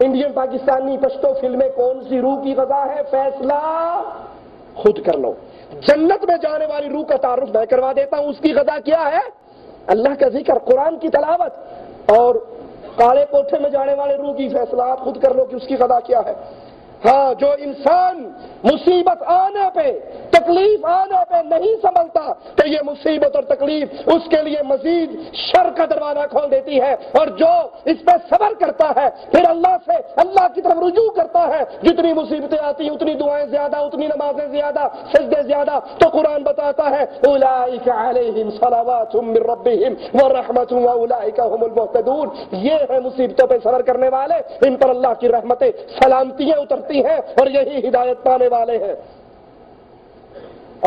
Indian Pakistani Pashto فلمیں کون سی روح کی غذا ہے، فیصلہ خود کر لو۔ جنت میں جانے والی روح کا تعارف میں کروا دیتا ہوں، اس کی غذا کیا ہے؟ اللہ کا ذکر، قرآن کی تلاوت۔ اور کالے کوٹھے میں جانے والے روح کی فیصلہ آپ خود کر لو کہ اس کی غذا کیا ہے۔ ہاں، جو انسان مصیبت آنے پہ، تکلیف آنے پہ نہیں سنبھلتا تو یہ مصیبت اور تکلیف اس کے لیے مزید شر کا دروازہ کھول دیتی ہے، اور جو اس پہ صبر کرتا ہے، پھر اللہ سے، اللہ کی طرف رجوع کرتا ہے، جتنی مصیبتیں آتی ہیں اتنی دعائیں زیادہ، اتنی نمازیں زیادہ، سجدے زیادہ، تو قرآن بتاتا ہے اولئک علیہم صلوات من ربہم ورحمۃ واولئک هم المہتدون۔ یہ ہے مصیبتوں پہ صبر کرنے والے، ان پر اللہ کی رحمتیں، سلامتیاں اترتی ہیں اور یہی ہدایت پانے والے ہیں۔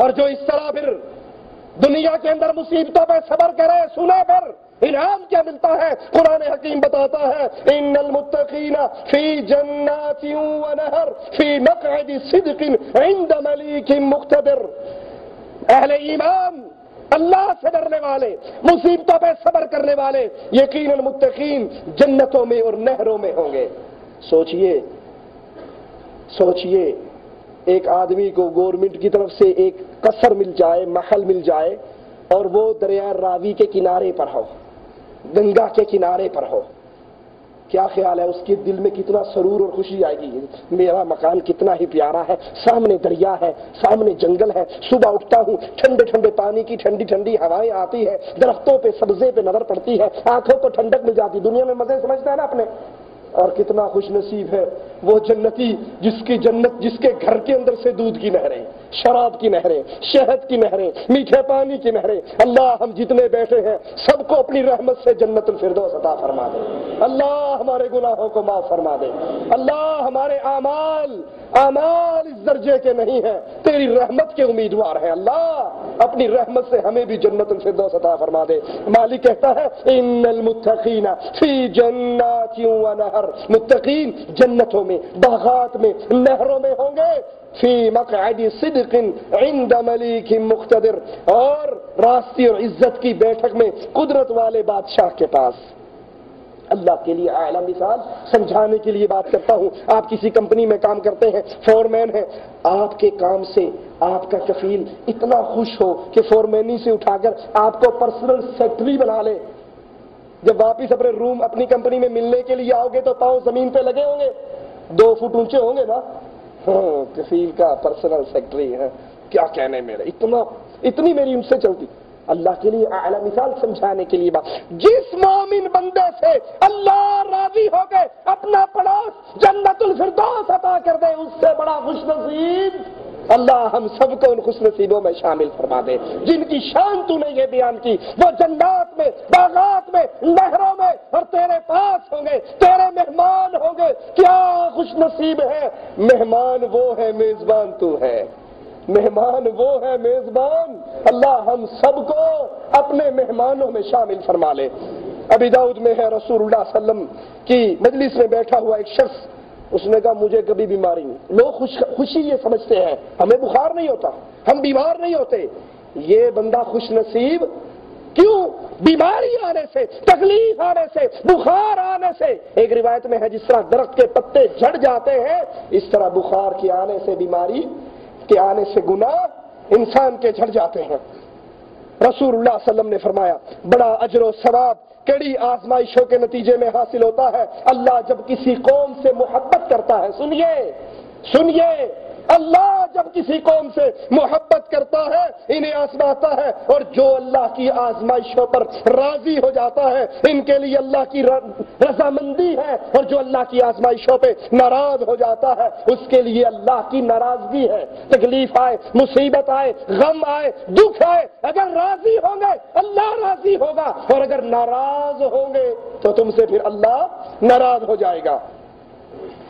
اور جو اس طرح پھر دنیا کے اندر مصیبتوں پہ صبر کرے، سنے پھر انعام کیا ملتا ہے، قرآن حکیم بتاتا ہے ان المتقین فی جنات ونہر فی مقعد صدق عند ملیک مقتدر۔ اہل ایمان، اللہ سے ڈرنے والے، مصیبتوں پہ صبر کرنے والے یقیناً متقین جنتوں میں اور نہروں میں ہوں گے۔ سوچئے ایک آدمی کو گورنمنٹ کی طرف سے ایک قصر مل جائے، محل مل جائے، اور وہ دریائے راوی کے کنارے پر ہو، گنگا کے کنارے پر ہو، کیا خیال ہے اس کے دل میں کتنا سرور اور خوشی آئے گی؟ میرا مکان کتنا ہی پیارا ہے، سامنے دریا ہے، سامنے جنگل ہے، صبح اٹھتا ہوں ٹھنڈے ٹھنڈے پانی کی ٹھنڈی ٹھنڈی ہوائیں آتی ہے، درختوں پہ سبزے پہ نظر پڑتی ہے، آنکھوں کو ٹھنڈک مل جاتی، دنیا میں مزے سمجھتا ہے نا اپنے۔ اور کتنا خوش نصیب ہے وہ جنتی جس کی جنت، جس کے گھر کے اندر سے دودھ کی نہریں، شراب کی نہریں، شہد کی نہریں، میٹھے پانی کی نہریں۔ اللہ ہم جتنے بیٹھے ہیں سب کو اپنی رحمت سے جنت الفردوس عطا فرما دے، اللہ ہمارے گناہوں کو معاف فرما دے، اللہ ہمارے اعمال اس درجے کے نہیں ہیں، تیری رحمت کے امیدوار ہیں، اللہ اپنی رحمت سے ہمیں بھی جنت الفردوس عطا فرما دے۔ مالک کہتا ہے ان المتقین فی جنات ونہر، متقین جنتوں میں، باغات میں، نہروں میں ہوں گے، فی مقعد صدق عند ملیک مقتدر، اور راستی اور عزت کی بیٹھک میں قدرت والے بادشاہ کے پاس۔ اللہ کے لیے اعلیٰ مثال سمجھانے کے لیے بات کرتا ہوں۔ آپ کسی کمپنی میں کام کرتے ہیں، فورمین ہیں، آپ کے کام سے آپ کا کفیل اتنا خوش ہو کہ فورمینی سے اٹھا کر آپ کو پرسنل سیکرٹری بنا لے، جب واپس اپنے روم اپنی کمپنی میں ملنے کے لیے آؤ گے تو پاؤں زمین پہ لگے ہوں گے، 2 فٹ اونچے ہوں گے نا، کفیل کا پرسنل سیکرٹری ہے، کیا کہنے میرے، اتنی میری ان سے چلتی۔ اللہ کے لیے اعلیٰ مثال سمجھانے کے لیے بات، جس مومن بندے سے اللہ راضی ہو گئے اپنا پڑوس جنت الفردوس عطا کر دے، اس سے بڑا خوش نصیب اللہ ہم سب کو ان خوش نصیبوں میں شامل فرما دے جن کی شان تو نے یہ بیان کی، وہ جنات میں، باغات میں، نہروں میں، اور تیرے پاس ہوں گے، تیرے مہمان ہوں گے۔ کیا خوش نصیب ہے، مہمان وہ ہے، میزبان تو ہے، مہمان وہ ہے میزبان۔ اللہ ہم سب کو اپنے مہمانوں میں شامل فرما لے۔ ابی داؤد میں ہے رسول اللہ صلی اللہ علیہ وسلم کی مجلس میں بیٹھا ہوا ایک شخص، اس نے کہا مجھے کبھی بیماری نہیں۔ لوگ خوشی یہ سمجھتے ہیں ہمیں بخار نہیں ہوتا، ہم بیمار نہیں ہوتے۔ یہ بندہ خوش نصیب کیوں؟ بیماری آنے سے، تکلیف آنے سے، بخار آنے سے۔ ایک روایت میں ہے جس طرح درخت کے پتے جھڑ جاتے ہیں، اس طرح بخار کے آنے سے، بیماری کے آنے سے گناہ انسان کے جھڑ جاتے ہیں۔ رسول اللہ صلی اللہ علیہ وسلم نے فرمایا بڑا اجر و ثواب کڑی آزمائشوں کے نتیجے میں حاصل ہوتا ہے۔ اللہ جب کسی قوم سے محبت کرتا ہے، سنیے، اللہ جب کسی قوم سے محبت کرتا ہے انہیں آزماتا ہے، اور جو اللہ کی آزمائشوں پر راضی ہو جاتا ہے ان کے لیے اللہ کی رضامندی ہے، اور جو اللہ کی آزمائشوں پہ ناراض ہو جاتا ہے اس کے لیے اللہ کی ناراضگی ہے۔ تکلیف آئے، مصیبت آئے، غم آئے، دکھ آئے، اگر راضی ہوں گے اللہ راضی ہوگا، اور اگر ناراض ہوں گے تو تم سے پھر اللہ ناراض ہو جائے گا۔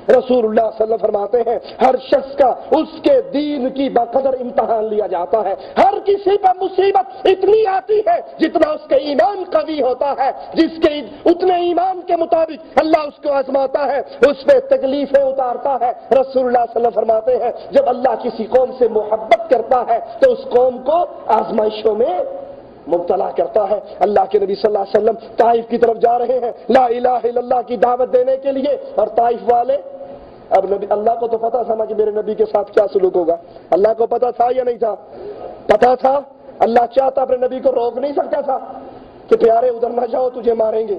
رسول اللہ صلی اللہ علیہ وسلم فرماتے ہیں ہر شخص کا اس کے دین کی بقدر امتحان لیا جاتا ہے۔ ہر کسی پر مصیبت اتنی آتی ہے جتنا اس کے ایمان قوی ہوتا ہے، جس کے اتنے ایمان کے مطابق اللہ اس کو آزماتا ہے، اس پہ تکلیفیں اتارتا ہے۔ رسول اللہ صلی اللہ علیہ وسلم فرماتے ہیں جب اللہ کسی قوم سے محبت کرتا ہے تو اس قوم کو آزمائشوں میں مبتلا کرتا ہے۔ اللہ کے نبی صلی اللہ علیہ وسلم طائف کی طرف جا رہے ہیں لا الہ الا اللہ کی دعوت دینے کے لیے، اور طائف والے، اب نبی اللہ کو تو پتا تھا نا کہ میرے نبی کے ساتھ کیا سلوک ہوگا، اللہ کو پتا تھا یا نہیں تھا؟ پتا تھا۔ اللہ چاہتا اپنے نبی کو روک نہیں سکتا تھا کہ پیارے ادھر نہ جاؤ تجھے ماریں گے،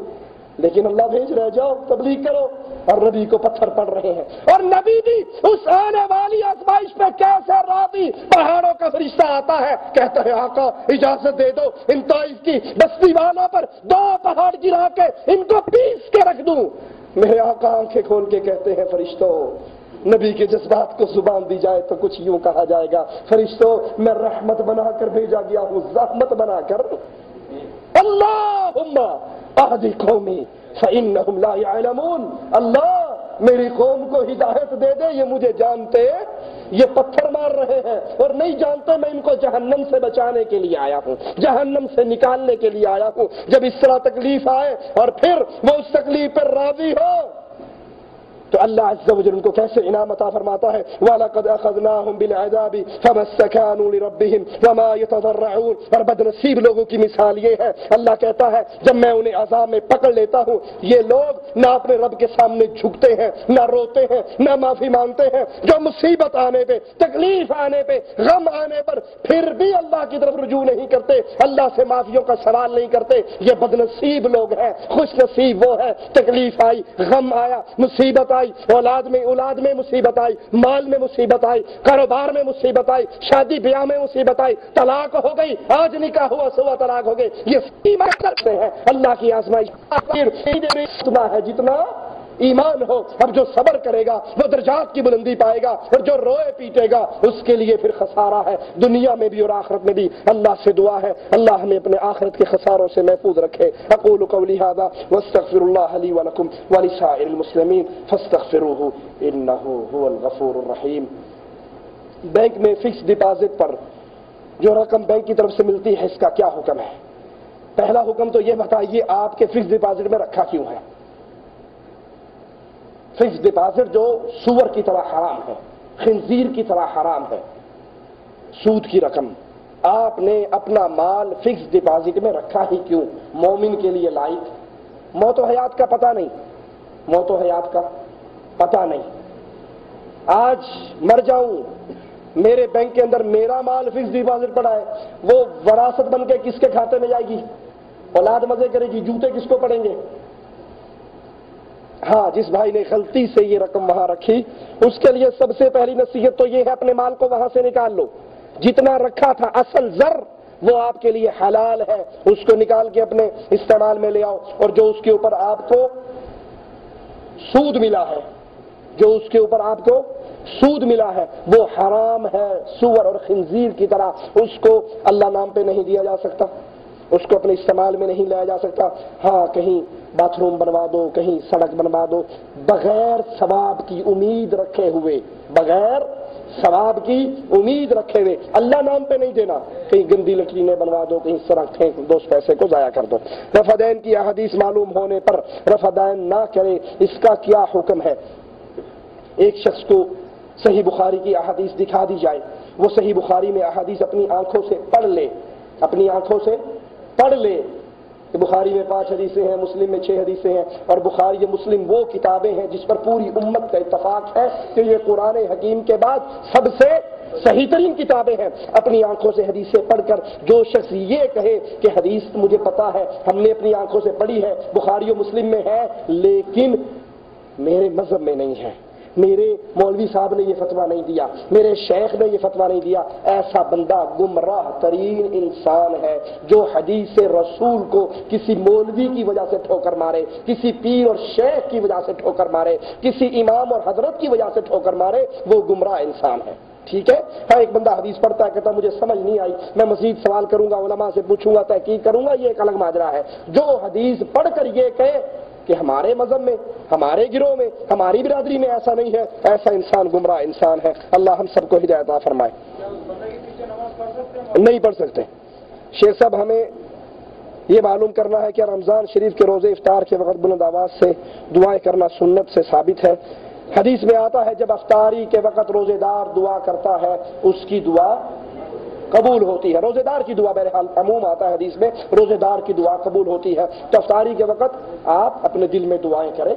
لیکن اللہ بھیج رہے جاؤ تبلیغ کرو، اور نبی کو پتھر پڑ رہے ہیں، اور نبی بھی اس آنے والی آزمائش پہ کیسے راضی، پہاڑوں کا فرشتہ آتا ہے کہتا ہے آقا اجازت دے دو ان طائف کی بستی والوں پر 2 پہاڑ گرا کے ان کو پیس کے رکھ دوں۔ میرے آقا آنکھیں کھول کے کہتے ہیں فرشتوں، نبی کے جذبات کو زبان دی جائے تو کچھ یوں کہا جائے گا، فرشتوں میں رحمت بنا کر بھیجا گیا ہوں، زحمت بنا کر۔ اللہم اہد قومی فإنہم لا يعلمون، اللہ میری قوم کو ہدایت دے دے، یہ مجھے جانتے، یہ پتھر مار رہے ہیں اور نہیں جانتے میں ان کو جہنم سے بچانے کے لیے آیا ہوں، جہنم سے نکالنے کے لیے آیا ہوں۔ جب اس طرح تکلیف آئے اور پھر وہ اس تکلیف پر راضی ہو تو اللہ عز و جل ان کو کیسے انعام عطا فرماتا ہے، وَلَقَدْ أَخَذْنَاهُمْ بِالْعَذَابِ فَمَا اسْتَكَانُوا لِرَبِّهِمْ وَمَا يَتَضَرَّعُونَ۔ اور بدنصیب لوگوں کی مثال یہ ہے، اللہ کہتا ہے جب میں انہیں عذاب میں پکڑ لیتا ہوں، یہ لوگ نہ اپنے رب کے سامنے جھکتے ہیں، نہ روتے ہیں، نہ معافی مانگتے ہیں، جو مصیبت آنے پہ، تکلیف آنے پہ، غم آنے پر پھر بھی اللہ کی طرف رجوع نہیں کرتے، اللہ سے معافیوں کا سوال نہیں کرتے، یہ بدنصیب لوگ ہیں۔ خوش نصیب وہ ہے، تکلیف آئی، غم آیا، مصیبت آئی، اولاد میں مصیبت آئی، مال میں مصیبت آئی، کاروبار میں مصیبت آئی، شادی بیاہ میں مصیبت آئی، طلاق ہو گئی، آج نکاح ہوا سوا طلاق ہو گئی، یہ سیما کرتے ہیں اللہ کی آزمائش۔ اتنا ہے جتنا ایمان ہو، اب جو صبر کرے گا وہ درجات کی بلندی پائے گا، اور جو روئے پیٹے گا اس کے لیے پھر خسارہ ہے، دنیا میں بھی اور آخرت میں بھی۔ اللہ سے دعا ہے اللہ ہمیں اپنے آخرت کے خساروں سے محفوظ رکھے۔ اقول قولی ھذا واستغفر اللہ لی ولکم ولسائر المسلمین فاستغفروہ انہ هو الغفور الرحیم۔ بینک میں فکس ڈپازٹ پر جو رقم بینک کی طرف سے ملتی ہے اس کا کیا حکم ہے؟ پہلا حکم تو یہ بتائیے آپ کے فکس ڈپازٹ میں رکھا کیوں ہے؟ فکس ڈپازٹ جو سور کی طرح حرام ہے، خنزیر کی طرح حرام ہے، سود کی رقم، آپ نے اپنا مال فکس ڈپازٹ میں رکھا ہی کیوں؟ مومن کے لیے لائق، موت و حیات کا پتہ نہیں، موت و حیات کا پتہ نہیں، آج مر جاؤں میرے بینک کے اندر میرا مال فکس ڈپازٹ پڑا ہے، وہ وراثت بن کے کس کے کھاتے میں جائے گی؟ اولاد مزے کرے گی، جوتے کس کو پڑیں گے؟ ہاں، جس بھائی نے غلطی سے یہ رقم وہاں رکھی اس کے لیے سب سے پہلی نصیحت تو یہ ہے اپنے مال کو وہاں سے نکال لو، جتنا رکھا تھا اصل زر وہ آپ کے لیے حلال ہے، اس کو نکال کے اپنے استعمال میں لے آؤ، اور جو اس کے اوپر آپ کو سود ملا ہے، جو اس کے اوپر آپ کو سود ملا ہے وہ حرام ہے، سور اور خنزیر کی طرح، اس کو اللہ نام پہ نہیں دیا جا سکتا، اس کو اپنے استعمال میں نہیں لایا جا سکتا۔ ہاں، کہیں باتھ روم بنوا دو، کہیں سڑک بنوا دو، بغیر ثواب کی امید رکھے ہوئے، بغیر ثواب کی امید رکھے ہوئے، اللہ نام پہ نہیں دینا، کہیں گندی لٹرینیں بنوا دو، کہیں سڑک پھینک دو، اس پیسے کو ضائع کر دو۔ رفع دین کی احادیث معلوم ہونے پر رفع دین نہ کرے، اس کا کیا حکم ہے؟ ایک شخص کو صحیح بخاری کی احادیث دکھا دی جائے، وہ صحیح بخاری میں احادیث اپنی آنکھوں سے پڑھ لے، اپنی آنکھوں سے پڑھ لے۔ بخاری میں 5 حدیثیں ہیں، مسلم میں 6 حدیثیں ہیں، اور بخاری مسلم وہ کتابیں ہیں جس پر پوری امت کا اتفاق ہے کہ یہ قرآن حکیم کے بعد سب سے صحیح ترین کتابیں ہیں۔ اپنی آنکھوں سے حدیثیں پڑھ کر جو شخص یہ کہے کہ حدیث مجھے پتا ہے، ہم نے اپنی آنکھوں سے پڑھی ہے، بخاری و مسلم میں ہے، لیکن میرے مذہب میں نہیں ہے، میرے مولوی صاحب نے یہ فتویٰ نہیں دیا، میرے شیخ نے یہ فتویٰ نہیں دیا، ایسا بندہ گمراہ ترین انسان ہے جو حدیث رسول کو کسی مولوی کی وجہ سے ٹھوکر مارے، کسی پیر اور شیخ کی وجہ سے ٹھوکر مارے، کسی امام اور حضرت کی وجہ سے ٹھوکر مارے، وہ گمراہ انسان ہے۔ ٹھیک ہے، ہاں، ایک بندہ حدیث پڑھتا ہے، کہتا مجھے سمجھ نہیں آئی، میں مزید سوال کروں گا، علماء سے پوچھوں گا، تحقیق کروں گا، یہ ایک الگ ماجرا ہے۔ جو حدیث پڑھ کر یہ کہے کہ ہمارے مذہب میں، ہمارے گروہ میں، ہماری برادری میں ایسا نہیں ہے، ایسا انسان گمراہ انسان ہے۔ اللہ ہم سب کو ہدایت عطا فرمائے۔ نہیں پڑھ سکتے۔ شیخ صاحب، ہمیں یہ معلوم کرنا ہے کہ رمضان شریف کے روزے افطار کے وقت بلند آواز سے دعائیں کرنا سنت سے ثابت ہے۔ حدیث میں آتا ہے جب افطاری کے وقت روزے دار دعا کرتا ہے اس کی دعا قبول ہوتی ہے. روزے دار کی دعا بہرحال عموم آتا ہے حدیث میں، روزے دار کی دعا قبول ہوتی ہے. تو افطاری کے وقت آپ اپنے دل میں دعائیں کریں.